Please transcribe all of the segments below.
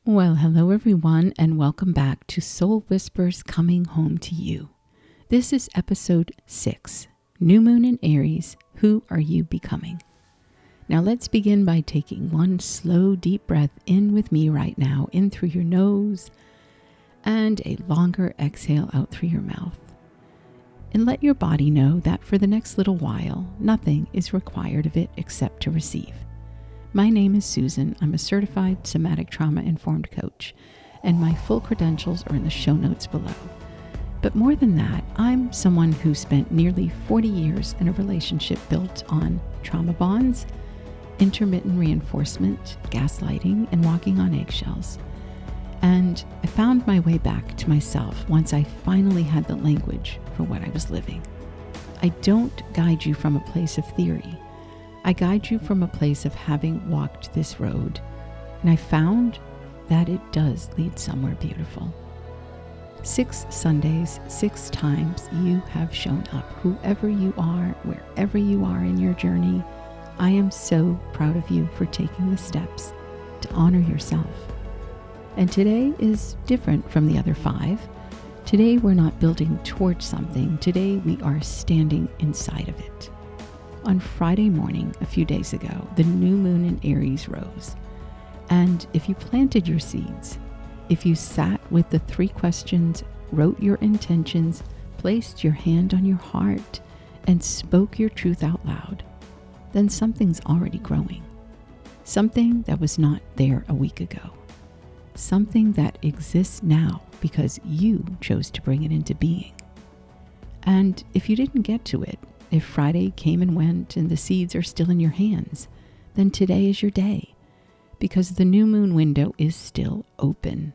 Well, hello everyone, and welcome back to Soul Whispers Coming Home to You. This is episode 6, New Moon in Aries, Who Are You Becoming? Now let's begin by taking one slow, deep breath in with me right now, in through your nose, and a longer exhale out through your mouth. And let your body know that for the next little while, nothing is required of it except to receive. My name is Susan. I'm a certified somatic trauma-informed coach, and my full credentials are in the show notes below. But more than that, I'm someone who spent nearly 40 years in a relationship built on trauma bonds, intermittent reinforcement, gaslighting, and walking on eggshells. And I found my way back to myself once I finally had the language for what I was living. I don't guide you from a place of theory. I guide you from a place of having walked this road, and I found that it does lead somewhere beautiful. 6 Sundays, 6 times you have shown up. Whoever you are, wherever you are in your journey, I am so proud of you for taking the steps to honor yourself. And today is different from the other 5. Today we're not building towards something. Today we are standing inside of it. On Friday morning, a few days ago, the new moon in Aries rose. And if you planted your seeds, if you sat with the 3 questions, wrote your intentions, placed your hand on your heart, and spoke your truth out loud, then something's already growing. Something that was not there a week ago. Something that exists now because you chose to bring it into being. And if you didn't get to it, if Friday came and went and the seeds are still in your hands, then today is your day, because the new moon window is still open.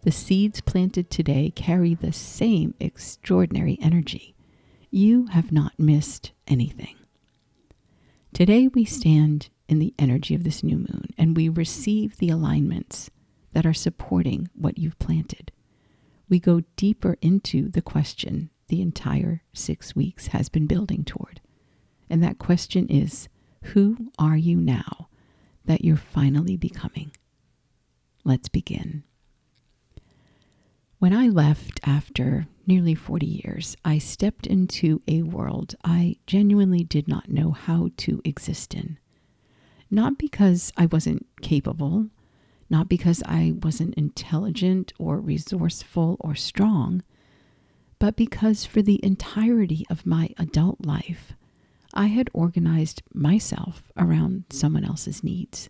The seeds planted today carry the same extraordinary energy. You have not missed anything. Today we stand in the energy of this new moon, and we receive the alignments that are supporting what you've planted. We go deeper into the question the entire 6 weeks has been building toward. And that question is, who are you now that you're finally becoming? Let's begin. When I left after nearly 40 years, I stepped into a world I genuinely did not know how to exist in. Not because I wasn't capable, not because I wasn't intelligent or resourceful or strong, but because for the entirety of my adult life, I had organized myself around someone else's needs,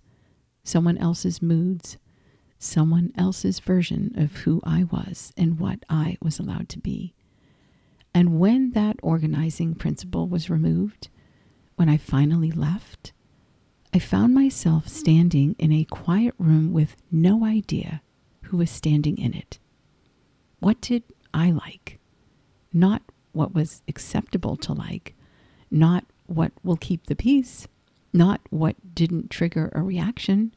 someone else's moods, someone else's version of who I was and what I was allowed to be. And when that organizing principle was removed, when I finally left, I found myself standing in a quiet room with no idea who was standing in it. What did I like? Not what was acceptable to like, not what will keep the peace, not what didn't trigger a reaction,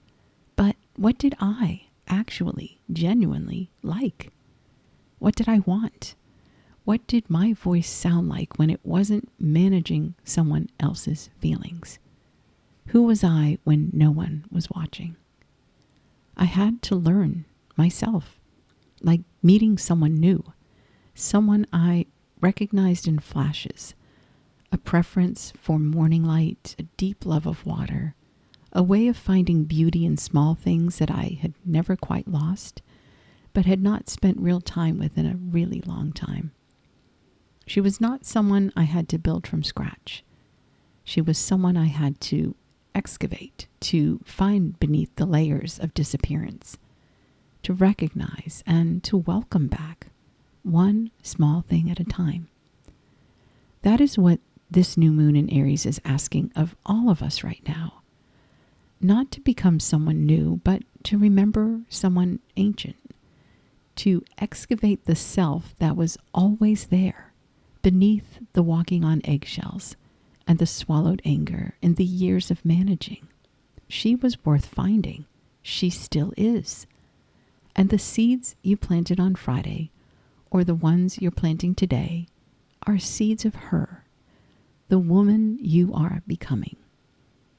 but what did I actually, genuinely like? What did I want? What did my voice sound like when it wasn't managing someone else's feelings? Who was I when no one was watching? I had to learn myself, like meeting someone new. Someone I recognized in flashes, a preference for morning light, a deep love of water, a way of finding beauty in small things that I had never quite lost, but had not spent real time with in a really long time. She was not someone I had to build from scratch. She was someone I had to excavate, to find beneath the layers of disappearance, to recognize and to welcome back, one small thing at a time. That is what this new moon in Aries is asking of all of us right now. Not to become someone new, but to remember someone ancient. To excavate the self that was always there, beneath the walking on eggshells and the swallowed anger and the years of managing. She was worth finding. She still is. And the seeds you planted on Friday, or the ones you're planting today, are seeds of her, the woman you are becoming,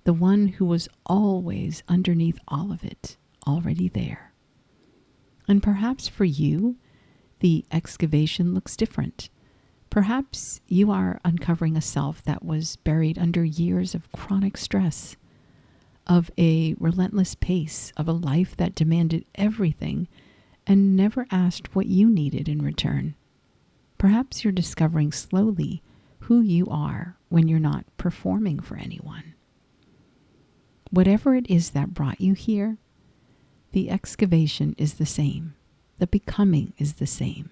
the one who was always underneath all of it, already there. And perhaps for you, the excavation looks different. Perhaps you are uncovering a self that was buried under years of chronic stress, of a relentless pace, of a life that demanded everything and never asked what you needed in return. Perhaps you're discovering slowly who you are when you're not performing for anyone. Whatever it is that brought you here, the excavation is the same. The becoming is the same.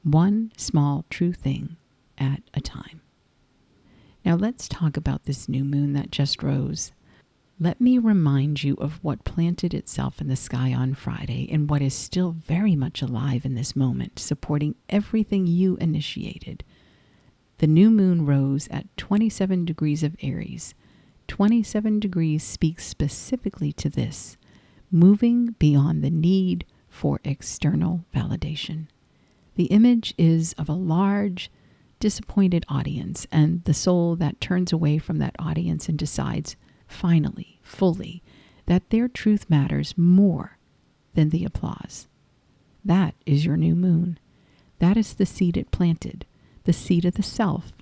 One small true thing at a time. Now let's talk about this new moon that just rose. Let me remind you of what planted itself in the sky on Friday and what is still very much alive in this moment, supporting everything you initiated. The new moon rose at 27 degrees of Aries. 27 degrees speaks specifically to this, moving beyond the need for external validation. The image is of a large, disappointed audience and the soul that turns away from that audience and decides, finally, fully, that their truth matters more than the applause. That is your new moon. That is the seed it planted, the seed of the self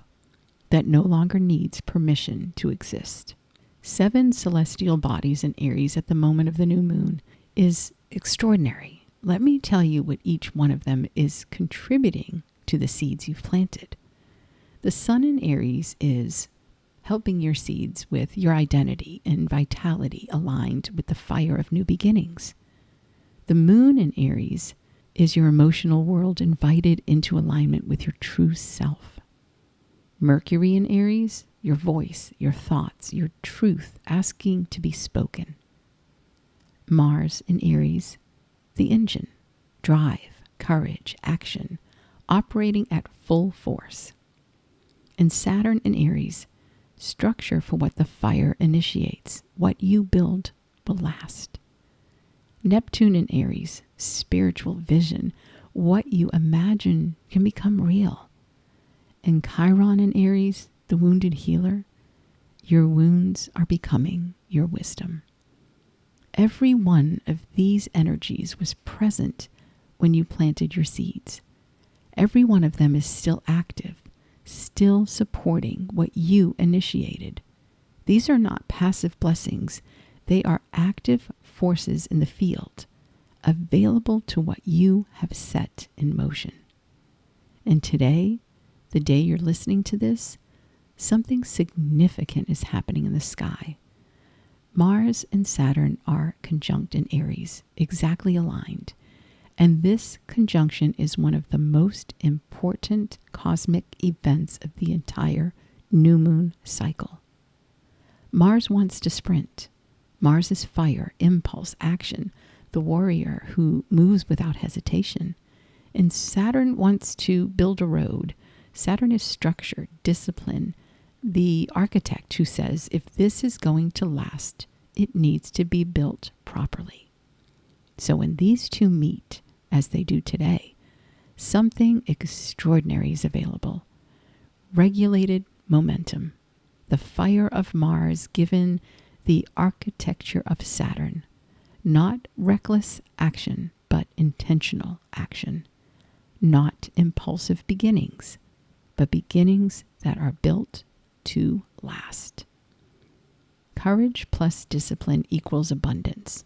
that no longer needs permission to exist. 7 celestial bodies in Aries at the moment of the new moon is extraordinary. Let me tell you what each one of them is contributing to the seeds you've planted. The sun in Aries is helping your seeds with your identity and vitality aligned with the fire of new beginnings. The moon in Aries is your emotional world invited into alignment with your true self. Mercury in Aries, your voice, your thoughts, your truth asking to be spoken. Mars in Aries, the engine, drive, courage, action, operating at full force. And Saturn in Aries, structure for what the fire initiates. What you build will last. Neptune in Aries, spiritual vision. What you imagine can become real. And Chiron in Aries, the wounded healer. Your wounds are becoming your wisdom. Every one of these energies was present when you planted your seeds. Every one of them is still active, still supporting what you initiated. These are not passive blessings. They are active forces in the field, available to what you have set in motion. And today, the day you're listening to this, something significant is happening in the sky. Mars and Saturn are conjunct in Aries, exactly aligned. And this conjunction is one of the most important cosmic events of the entire new moon cycle. Mars wants to sprint. Mars is fire, impulse, action, the warrior who moves without hesitation. And Saturn wants to build a road. Saturn is structure, discipline, the architect who says, if this is going to last, it needs to be built properly. So when these two meet, as they do today, something extraordinary is available. Regulated momentum. The fire of Mars given the architecture of Saturn. Not reckless action, but intentional action. Not impulsive beginnings, but beginnings that are built to last. Courage plus discipline equals abundance.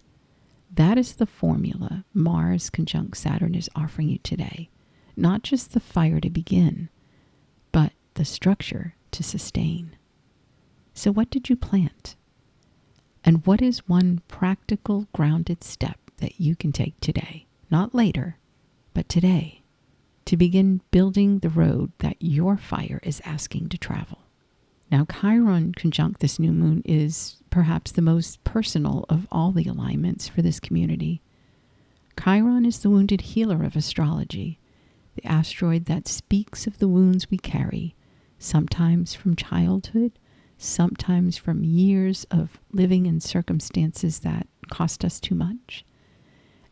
That is the formula Mars conjunct Saturn is offering you today. Not just the fire to begin, but the structure to sustain. So what did you plant? And what is one practical, grounded step that you can take today? Not later, but today, to begin building the road that your fire is asking to travel. Now, Chiron conjunct this new moon is perhaps the most personal of all the alignments for this community. Chiron is the wounded healer of astrology, the asteroid that speaks of the wounds we carry, sometimes from childhood, sometimes from years of living in circumstances that cost us too much,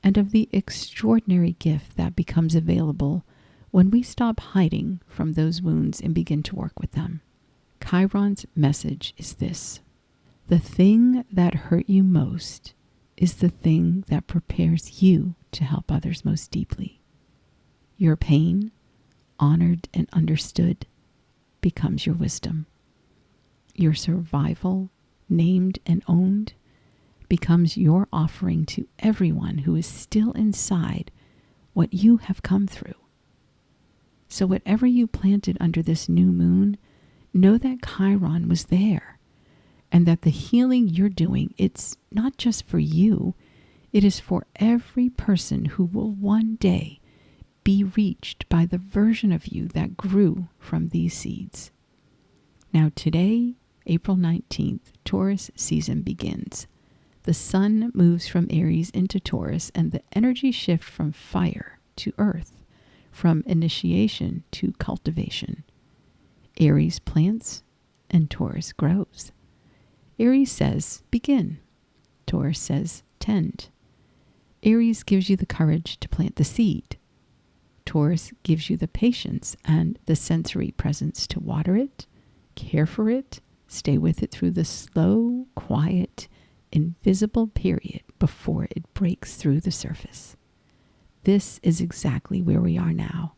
and of the extraordinary gift that becomes available when we stop hiding from those wounds and begin to work with them. Chiron's message is this: the thing that hurt you most is the thing that prepares you to help others most deeply. Your pain, honored and understood, becomes your wisdom. Your survival, named and owned, becomes your offering to everyone who is still inside what you have come through. So whatever you planted under this new moon, know that Chiron was there, and that the healing you're doing, it's not just for you, it is for every person who will one day be reached by the version of you that grew from these seeds. Now today, April 19th, Taurus season begins. The sun moves from Aries into Taurus, and the energy shift from fire to earth, from initiation to cultivation. Aries plants and Taurus grows. Aries says, begin. Taurus says, tend. Aries gives you the courage to plant the seed. Taurus gives you the patience and the sensory presence to water it, care for it, stay with it through the slow, quiet, invisible period before it breaks through the surface. This is exactly where we are now.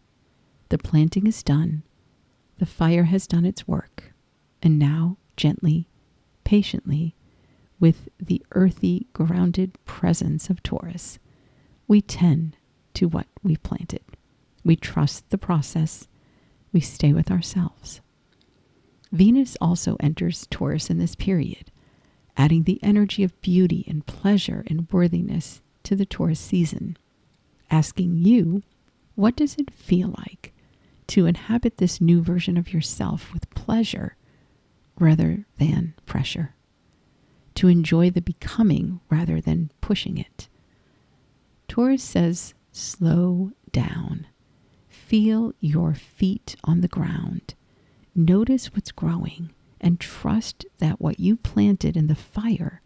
The planting is done. The fire has done its work. And now, gently, patiently, with the earthy, grounded presence of Taurus, we tend to what we've planted. We trust the process. We stay with ourselves. Venus also enters Taurus in this period, adding the energy of beauty and pleasure and worthiness to the Taurus season, asking you, what does it feel like to inhabit this new version of yourself with pleasure rather than pressure? To enjoy the becoming rather than pushing it. Taurus says, slow down. Feel your feet on the ground. Notice what's growing and trust that what you planted in the fire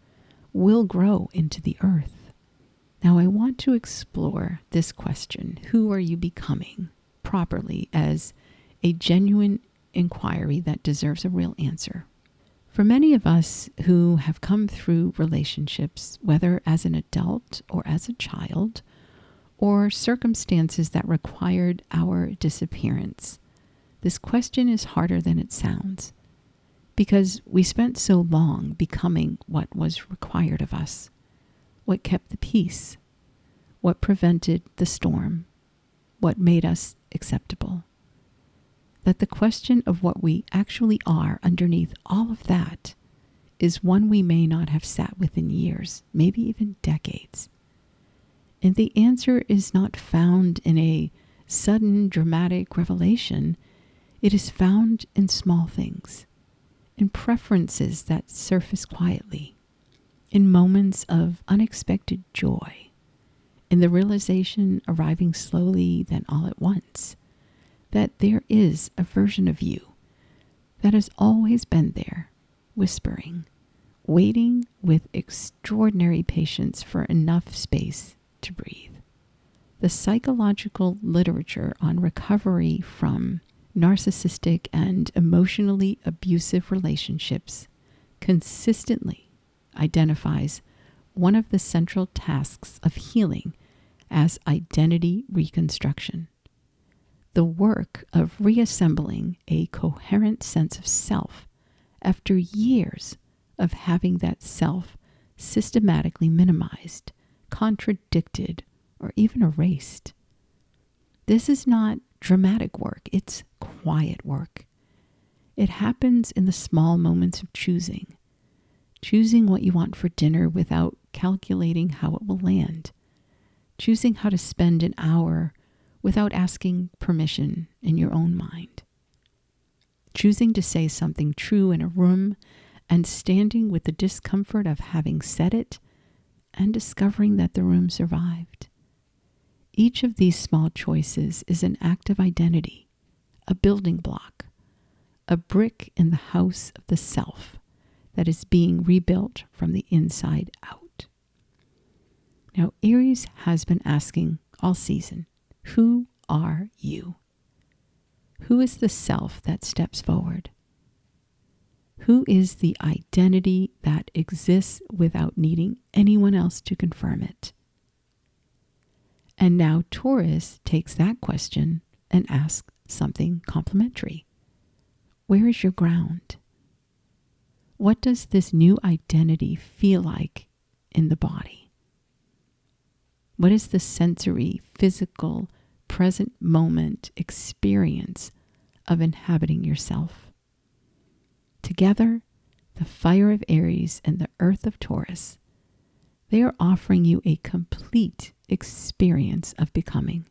will grow into the earth. Now I want to explore this question, who are you becoming, properly as a genuine inquiry that deserves a real answer. For many of us who have come through relationships, whether as an adult or as a child, or circumstances that required our disappearance, this question is harder than it sounds, because we spent so long becoming what was required of us, what kept the peace, what prevented the storm, what made us acceptable. That the question of what we actually are underneath all of that is one we may not have sat with in years, maybe even decades. And the answer is not found in a sudden dramatic revelation. It is found in small things, in preferences that surface quietly, in moments of unexpected joy, in the realization arriving slowly then all at once, that there is a version of you that has always been there, whispering, waiting with extraordinary patience for enough space to breathe. The psychological literature on recovery from narcissistic and emotionally abusive relationships consistently identifies one of the central tasks of healing as identity reconstruction. The work of reassembling a coherent sense of self after years of having that self systematically minimized, contradicted, or even erased. This is not dramatic work, it's quiet work. It happens in the small moments of choosing what you want for dinner without calculating how it will land, choosing how to spend an hour without asking permission in your own mind, choosing to say something true in a room and standing with the discomfort of having said it and discovering that the room survived. Each of these small choices is an act of identity, a building block, a brick in the house of the self that is being rebuilt from the inside out. Now, Aries has been asking all season, who are you? Who is the self that steps forward? Who is the identity that exists without needing anyone else to confirm it? And now Taurus takes that question and asks something complementary. Where is your ground? What does this new identity feel like in the body? What is the sensory, physical, present moment experience of inhabiting yourself? Together, the fire of Aries and the earth of Taurus, they are offering you a complete experience of becoming.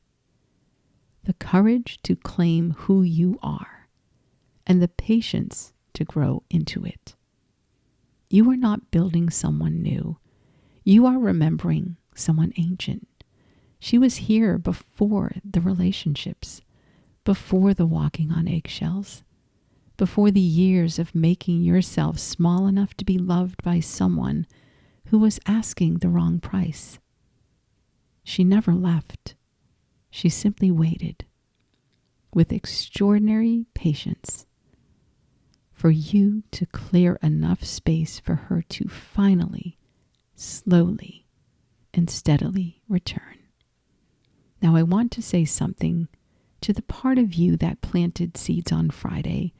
The courage to claim who you are and the patience to grow into it. You are not building someone new. You are remembering someone ancient. She was here before the relationships, before the walking on eggshells, before the years of making yourself small enough to be loved by someone who was asking the wrong price. She never left. She simply waited with extraordinary patience for you to clear enough space for her to finally, slowly, and steadily return. Now I want to say something to the part of you that planted seeds on Friday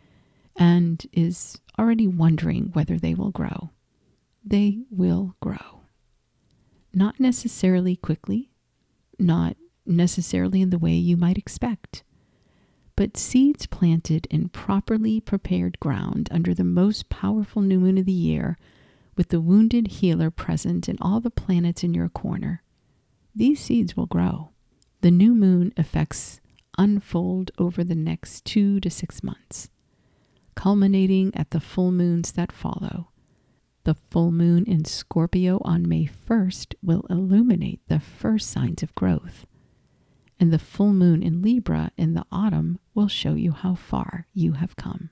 and is already wondering whether they will grow. They will grow. Not necessarily quickly, not necessarily in the way you might expect, but seeds planted in properly prepared ground under the most powerful new moon of the year, with the wounded healer present and all the planets in your corner, these seeds will grow. The new moon effects unfold over the next 2 to 6 months, culminating at the full moons that follow. The full moon in Scorpio on May 1st will illuminate the first signs of growth, and the full moon in Libra in the autumn will show you how far you have come.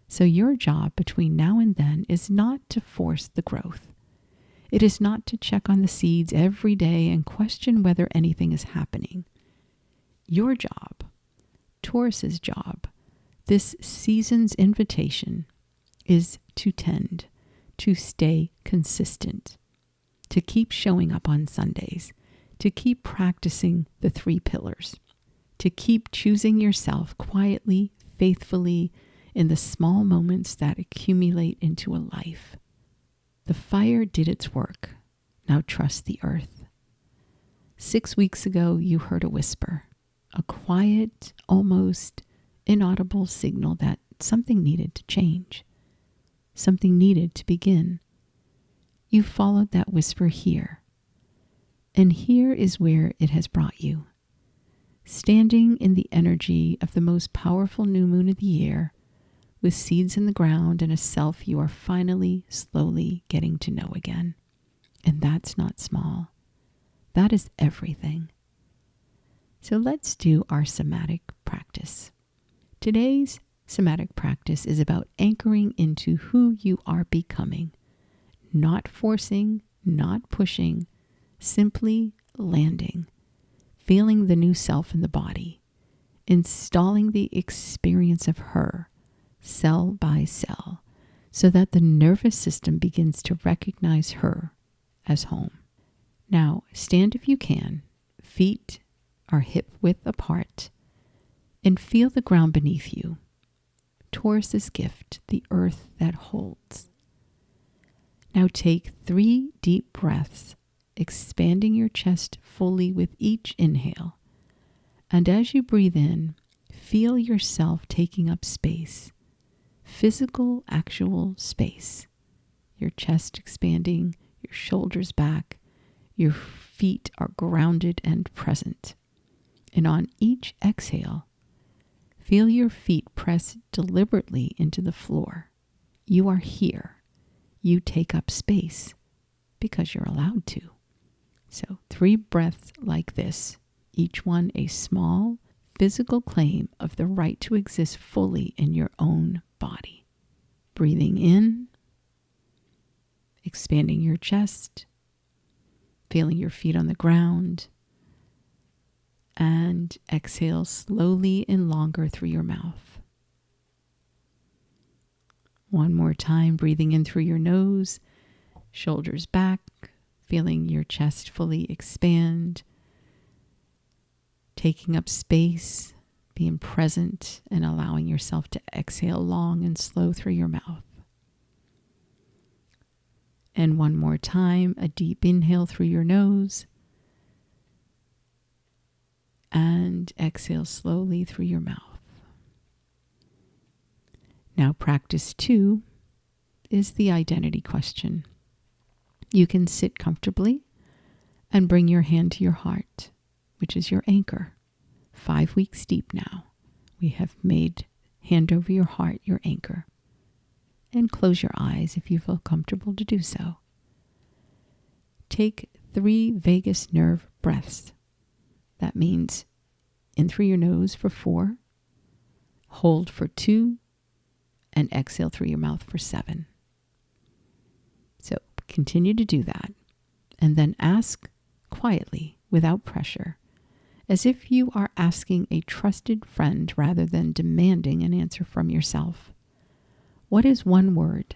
So your job between now and then is not to force the growth. It is not to check on the seeds every day and question whether anything is happening. Your job, Taurus's job, this season's invitation is to tend, to stay consistent, to keep showing up on Sundays, to keep practicing the 3 pillars, to keep choosing yourself quietly, faithfully, in the small moments that accumulate into a life. The fire did its work. Now trust the earth. 6 weeks ago, you heard a whisper, a quiet, almost inaudible signal that something needed to change, something needed to begin. You followed that whisper here. And here is where it has brought you. Standing in the energy of the most powerful new moon of the year, with seeds in the ground and a self you are finally, slowly getting to know again. And that's not small. That is everything. So let's do our somatic practice. Today's somatic practice is about anchoring into who you are becoming, not forcing, not pushing, simply landing, feeling the new self in the body, installing the experience of her, cell by cell, so that the nervous system begins to recognize her as home. Now, stand if you can, feet are hip width apart, and feel the ground beneath you. Taurus's gift, the earth that holds. Now take 3 deep breaths, expanding your chest fully with each inhale. And as you breathe in, feel yourself taking up space, physical, actual space. Your chest expanding, your shoulders back, your feet are grounded and present. And on each exhale, feel your feet press deliberately into the floor. You are here. You take up space because you're allowed to. So 3 breaths like this, each one a small physical claim of the right to exist fully in your own body. Breathing in, expanding your chest, feeling your feet on the ground, and exhale slowly and longer through your mouth. One more time, breathing in through your nose, shoulders back, feeling your chest fully expand, taking up space, being present, and allowing yourself to exhale long and slow through your mouth. And one more time, a deep inhale through your nose and exhale slowly through your mouth. Now, practice 2 is the identity question. You can sit comfortably and bring your hand to your heart, which is your anchor. 5 weeks deep now, we have made hand over your heart your anchor. And close your eyes if you feel comfortable to do so. Take 3 vagus nerve breaths. That means in through your nose for 4, hold for 2, and exhale through your mouth for 7. So continue to do that, and then ask quietly, without pressure, as if you are asking a trusted friend rather than demanding an answer from yourself. What is one word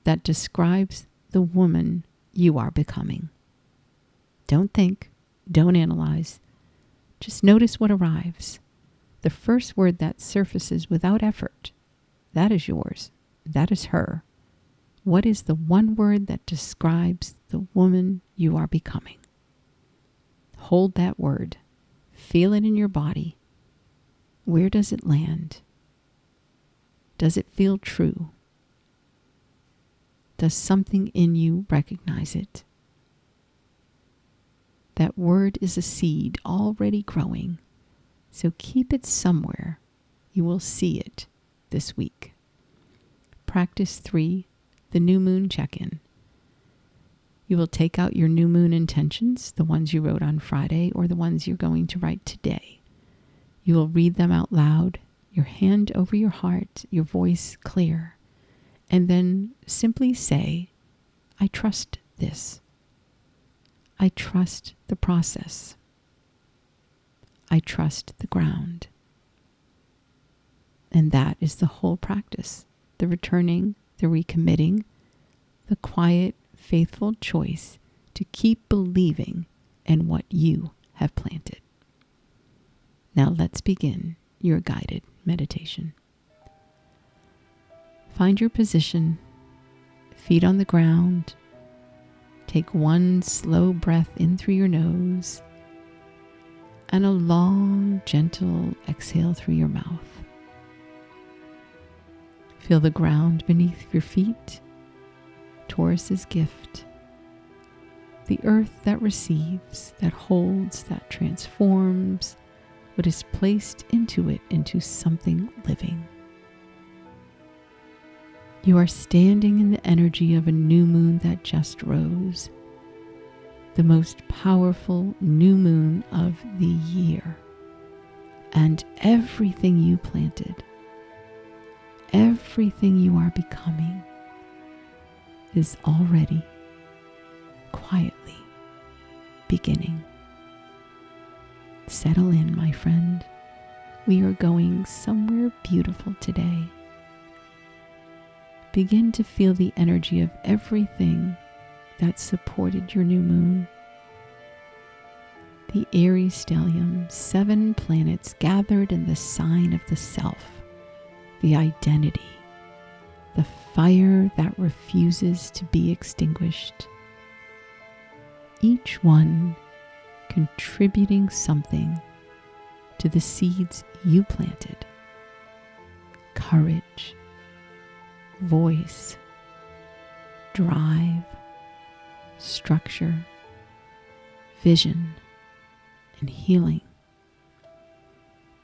that describes the woman you are becoming? Don't think, don't analyze, just notice what arrives. The first word that surfaces without effort, that is yours, that is her. What is the one word that describes the woman you are becoming? Hold that word. Feel it in your body. Where does it land? Does it feel true? Does something in you recognize it? That word is a seed already growing, so keep it somewhere. You will see it this week. Practice 3, the new moon check-in. You will take out your new moon intentions, the ones you wrote on Friday or the ones you're going to write today. You will read them out loud, your hand over your heart, your voice clear, and then simply say, I trust this. I trust the process. I trust the ground. And that is the whole practice. The returning, the recommitting, the quiet, faithful choice to keep believing in what you have planted. Now let's begin your guided meditation. Find your position, feet on the ground. Take one slow breath in through your nose and a long, gentle exhale through your mouth. Feel the ground beneath your feet, Taurus's gift, the earth that receives, that holds, that transforms what is placed into it into something living. You are standing in the energy of a new moon that just rose, the most powerful new moon of the year, and everything you planted, everything you are becoming is already quietly beginning. Settle in, my friend. We are going somewhere beautiful today. Begin to feel the energy of everything that supported your new moon. The Aries Stellium, 7 planets gathered in the sign of the self, the identity, the fire that refuses to be extinguished. Each one contributing something to the seeds you planted. Courage, voice, drive, structure, vision, and healing.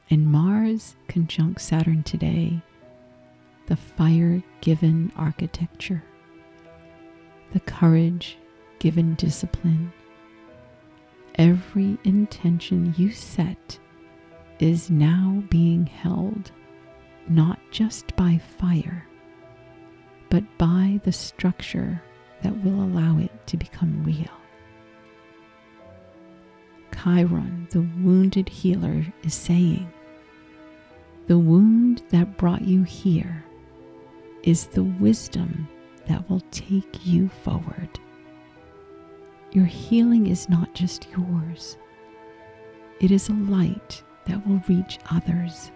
And Mars conjunct Saturn today, the fire-given architecture, the courage-given discipline. Every intention you set is now being held not just by fire, but by the structure that will allow it to become real. Chiron, the wounded healer, is saying, the wound that brought you here is the wisdom that will take you forward. Your healing is not just yours. It is a light that will reach others.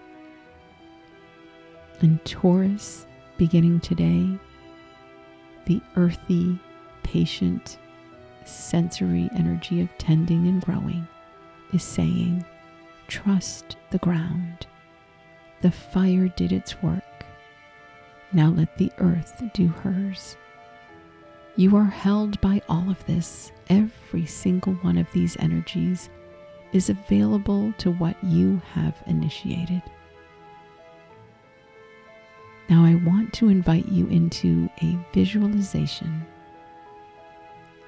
And Taurus, beginning today, the earthy, patient, sensory energy of tending and growing is saying, trust the ground. The fire did its work. Now let the earth do hers. You are held by all of this. Every single one of these energies is available to what you have initiated. Now I want to invite you into a visualization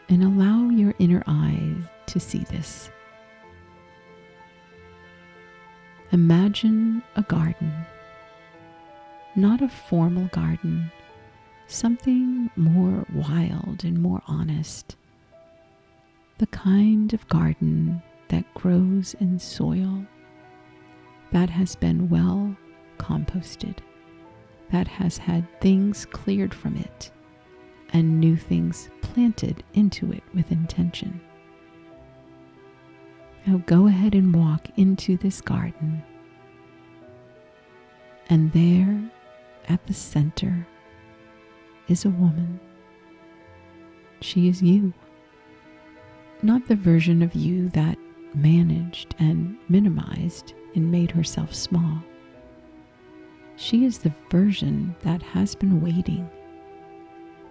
and allow your inner eye to see this. Imagine a garden, not a formal garden, something more wild and more honest. The kind of garden that grows in soil that has been well composted, that has had things cleared from it and new things planted into it with intention. Now go ahead and walk into this garden, and there at the center is a woman. She is you, not the version of you that managed and minimized and made herself small. She is the version that has been waiting,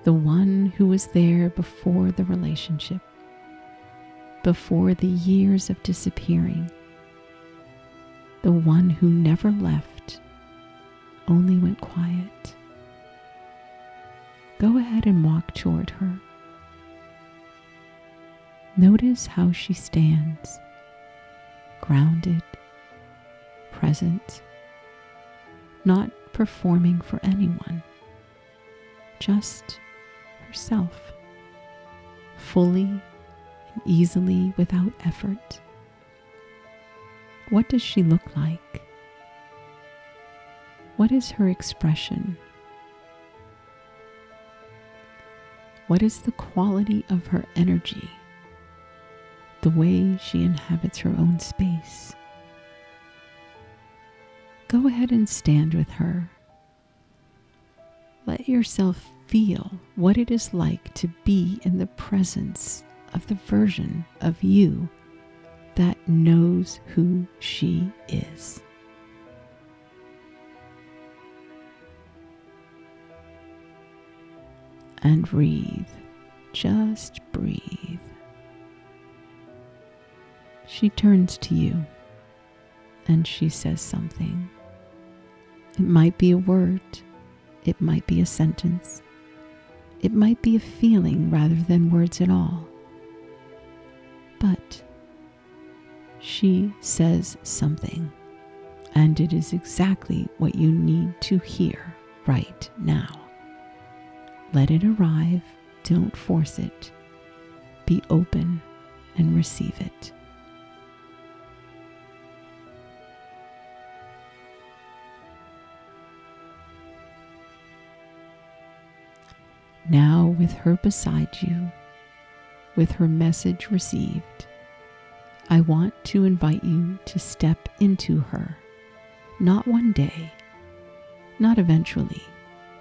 the one who was there before the relationship, before the years of disappearing, the one who never left, only went quiet. Go ahead and walk toward her. Notice how she stands, grounded, present, not performing for anyone, just herself, fully and easily without effort. What does she look like? What is her expression? What is the quality of her energy? The way she inhabits her own space? Go ahead and stand with her. Let yourself feel what it is like to be in the presence of the version of you that knows who she is. And breathe. Just breathe. She turns to you and she says something. It might be a word, it might be a sentence, it might be a feeling rather than words at all. But she says something, and it is exactly what you need to hear right now. Let it arrive, don't force it. Be open and receive it. Now, with her beside you, with her message received, I want to invite you to step into her, not one day, not eventually,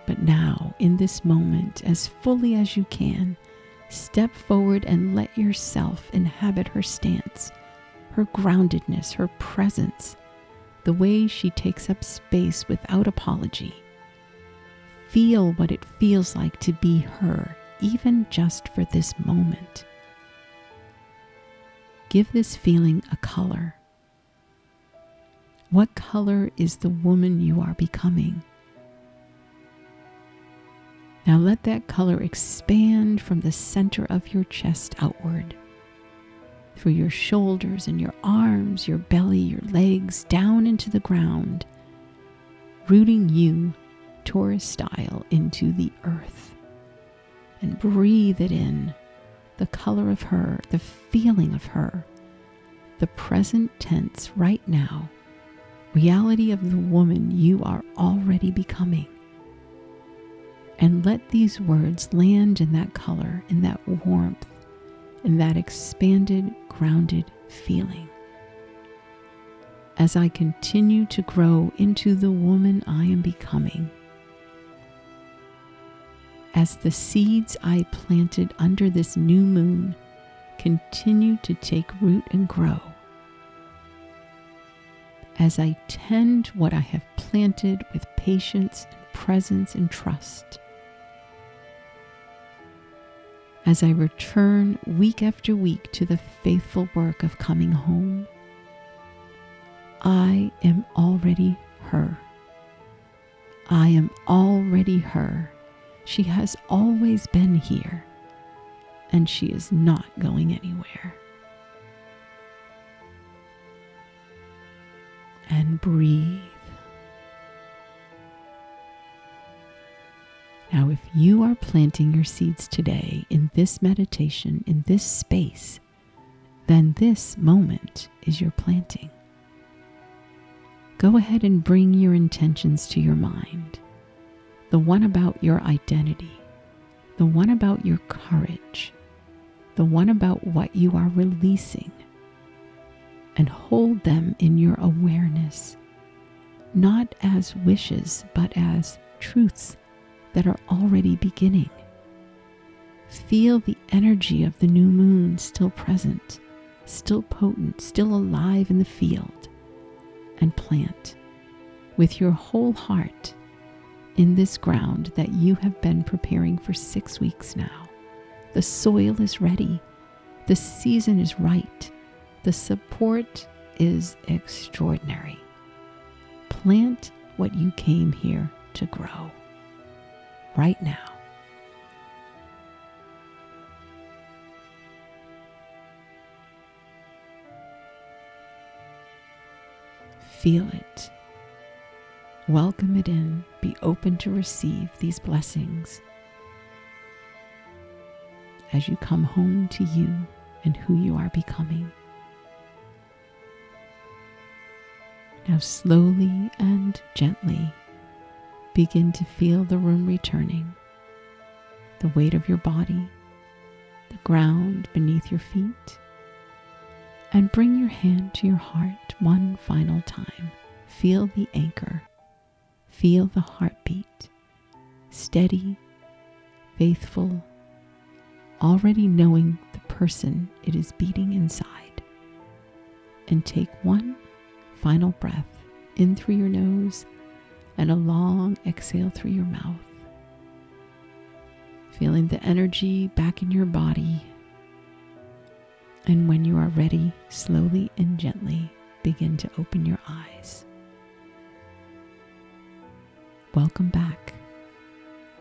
but now, in this moment, as fully as you can. Step forward and let yourself inhabit her stance, her groundedness, her presence, the way she takes up space without apology. Feel what it feels like to be her, even just for this moment. Give this feeling a color. What color is the woman you are becoming? Now let that color expand from the center of your chest outward, through your shoulders and your arms, your belly, your legs, down into the ground, rooting you, Taurus style, into the earth. And breathe it in, the color of her, the feeling of her, the present tense right now, reality of the woman you are already becoming. And let these words land in that color, in that warmth, in that expanded, grounded feeling. as I continue to grow into the woman I am becoming. As the seeds I planted under this new moon continue to take root and grow. As I tend what I have planted with patience and presence and trust. As I return week after week to the faithful work of coming home, I am already her. I am already her. She has always been here, and she is not going anywhere. And breathe. Now, if you are planting your seeds today in this meditation, in this space, then this moment is your planting. Go ahead and bring your intentions to your mind. The one about your identity, the one about your courage, the one about what you are releasing, and hold them in your awareness, not as wishes, but as truths that are already beginning. Feel the energy of the new moon still present, still potent, still alive in the field, and plant with your whole heart in this ground that you have been preparing for 6 weeks now. The soil is ready. The season is right. The support is extraordinary. Plant what you came here to grow right now. Feel it. Welcome it in. Be open to receive these blessings as you come home to you and who you are becoming. Now slowly and gently begin to feel the room returning, the weight of your body, the ground beneath your feet, and bring your hand to your heart one final time. Feel the anchor. Feel the heartbeat. Steady, faithful, already knowing the person it is beating inside. And take one final breath in through your nose and a long exhale through your mouth. Feeling the energy back in your body. And when you are ready, slowly and gently begin to open your eyes. Welcome back.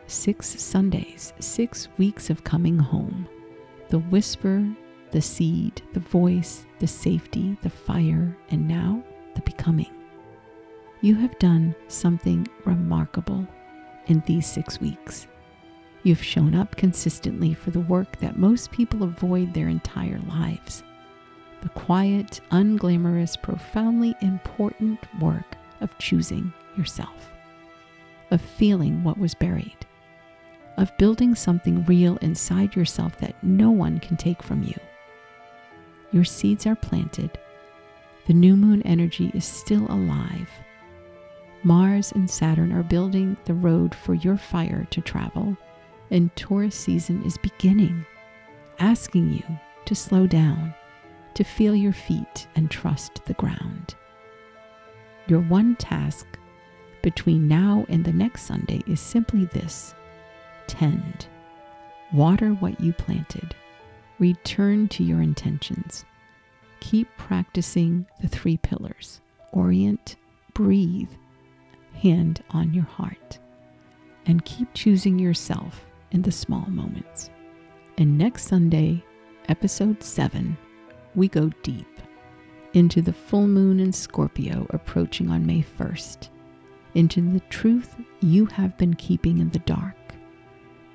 6 Sundays, 6 weeks of coming home. The whisper, the seed, the voice, the safety, the fire, and now the becoming. You have done something remarkable in these 6 weeks. You've shown up consistently for the work that most people avoid their entire lives. The quiet, unglamorous, profoundly important work of choosing yourself, of feeling what was buried, of building something real inside yourself that no one can take from you. Your seeds are planted. The new moon energy is still alive. Mars and Saturn are building the road for your fire to travel, and Taurus season is beginning, asking you to slow down, to feel your feet and trust the ground. Your one task between now and the next Sunday is simply this: tend, water what you planted, return to your intentions. Keep practicing the 3 pillars: orient, breathe, hand on your heart, and keep choosing yourself in the small moments. And next Sunday, episode 7, we go deep into the full moon in Scorpio approaching on May 1st, into the truth you have been keeping in the dark,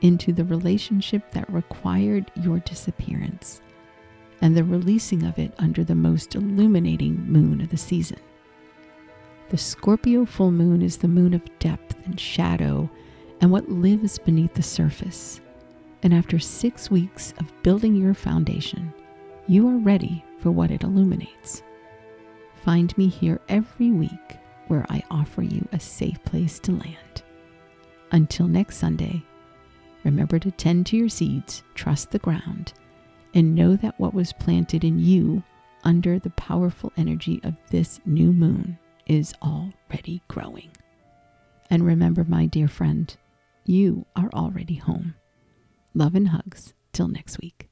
into the relationship that required your disappearance, and the releasing of it under the most illuminating moon of the season. The Scorpio full moon is the moon of depth and shadow and what lives beneath the surface. And after 6 weeks of building your foundation, you are ready for what it illuminates. Find me here every week where I offer you a safe place to land. Until next Sunday, remember to tend to your seeds, trust the ground, and know that what was planted in you under the powerful energy of this new moon is already growing. And remember, my dear friend, you are already home. Love and hugs till next week.